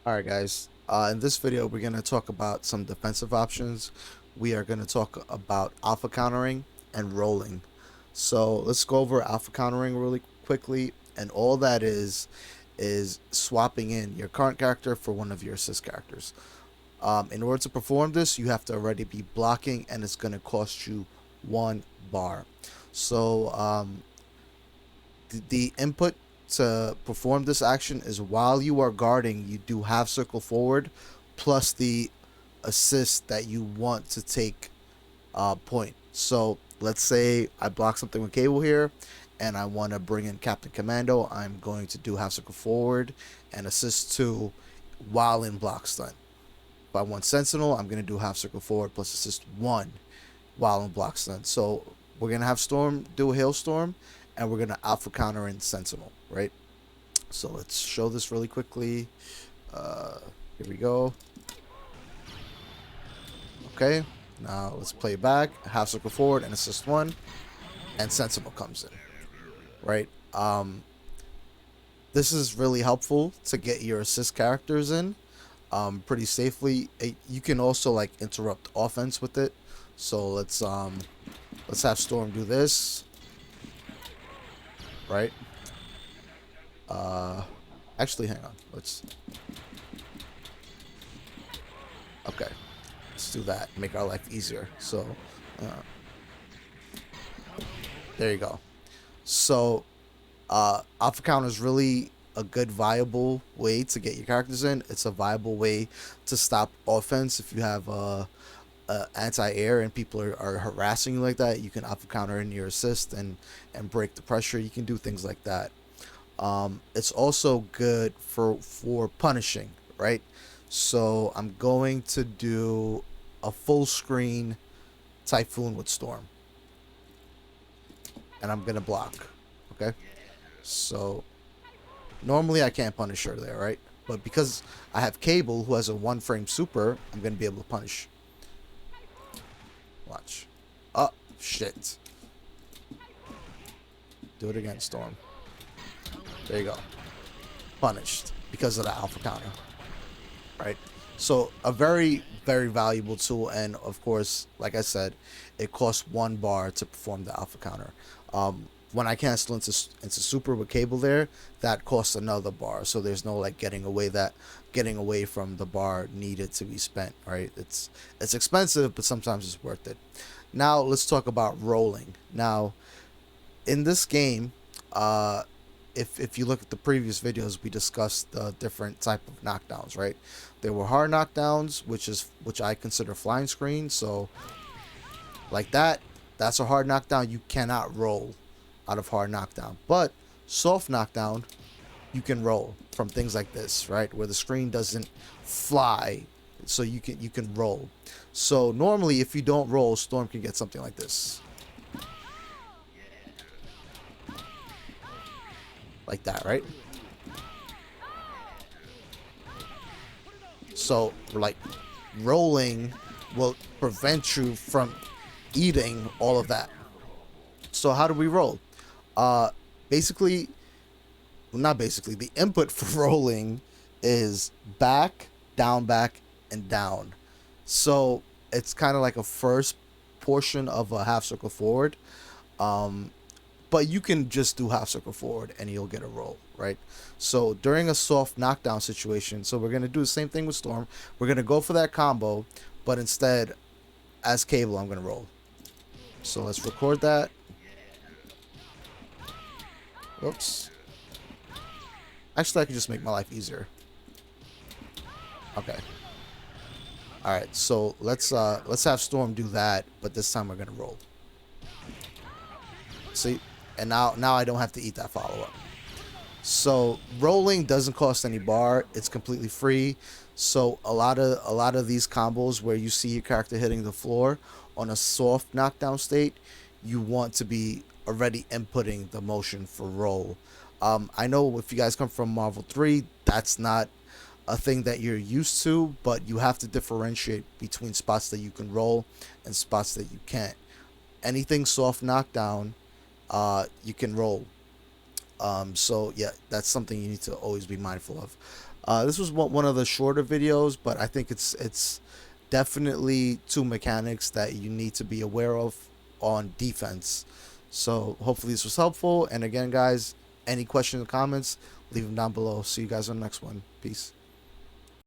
Alright guys, in this video we're going to talk about some defensive options. We are going to talk about alpha countering and rolling. So let's go over alpha countering really quickly, and all that is swapping in your current character for one of your assist characters. In order to perform this, you have to already be blocking, and it's going to cost you 1 bar. So the input to perform this action is while you are guarding, you do half circle forward plus the assist that you want to take point. So let's say I block something with cable here and I want to bring in Captain Commando. I'm going to do half circle forward and assist 2 while in block stun. If I want Sentinel, I'm going to do half circle forward plus assist 1 while in block stun. So we're going to have Storm do a Hailstorm, and we're going to alpha counter in Sentinel, right? So let's show this really quickly. Here we go. Okay, now let's play back. Half circle forward and assist 1, and Sentinel comes in, right? This is really helpful to get your assist characters in pretty safely. You can also like interrupt offense with it. So let's have Storm do this, right? Actually, hang on. Okay, let's do that. Make our life easier. So, there you go. So, alpha counter is really a good viable way to get your characters in. It's a viable way to stop offense if you have anti-air and people are harassing you like that. You can alpha counter in your assist and break the pressure. You can do things like that. It's also good for punishing, right? So I'm going to do a full screen Typhoon with Storm, and I'm gonna block. Okay, so normally I can't punish her there, right? But because I have Cable, who has a 1 frame super, I'm gonna be able to punish. Watch. Oh shit! Do it again, Storm. There you go. Punished because of the alpha counter, right? So a very, very valuable tool, and of course, like I said, it costs 1 bar to perform the alpha counter. When I cancel into super with cable there, that costs another bar. So there's no like getting away from the bar needed to be spent, right? It's expensive, but sometimes it's worth it. Now let's talk about rolling. Now in this game, if you look at the previous videos, we discussed the different type of knockdowns, right? There were hard knockdowns, which I consider flying screen. So like that's a hard knockdown. You cannot roll out of hard knockdown. But soft knockdown, you can roll from things like this, right? Where the screen doesn't fly, so you can roll. So normally if you don't roll, Storm can get something like this. Like that, right? So like rolling will prevent you from eating all of that. So how do we roll? Basically, well, not basically, the input for rolling is back, and down. So it's kind of like a first portion of a half circle forward. Um, but you can just do half circle forward and you'll get a roll, right? So during a soft knockdown situation, so we're gonna do the same thing with Storm. We're gonna go for that combo, but instead, as Cable, I'm gonna roll. So let's record that. Whoops. Actually, I can just make my life easier. Okay. All right. So let's have Storm do that, but this time we're gonna roll. See, and now I don't have to eat that follow up. So rolling doesn't cost any bar. It's completely free. So a lot of these combos where you see your character hitting the floor on a soft knockdown state, you want to be already inputting the motion for roll. I know if you guys come from Marvel 3, that's not a thing that you're used to, but you have to differentiate between spots that you can roll and spots that you can't. Anything soft knockdown, you can roll. So yeah, that's something you need to always be mindful of. This was one of the shorter videos, but I think it's definitely two mechanics that you need to be aware of on defense. So hopefully this was helpful. And again, guys, any questions or comments, leave them down below. See you guys on the next one. Peace.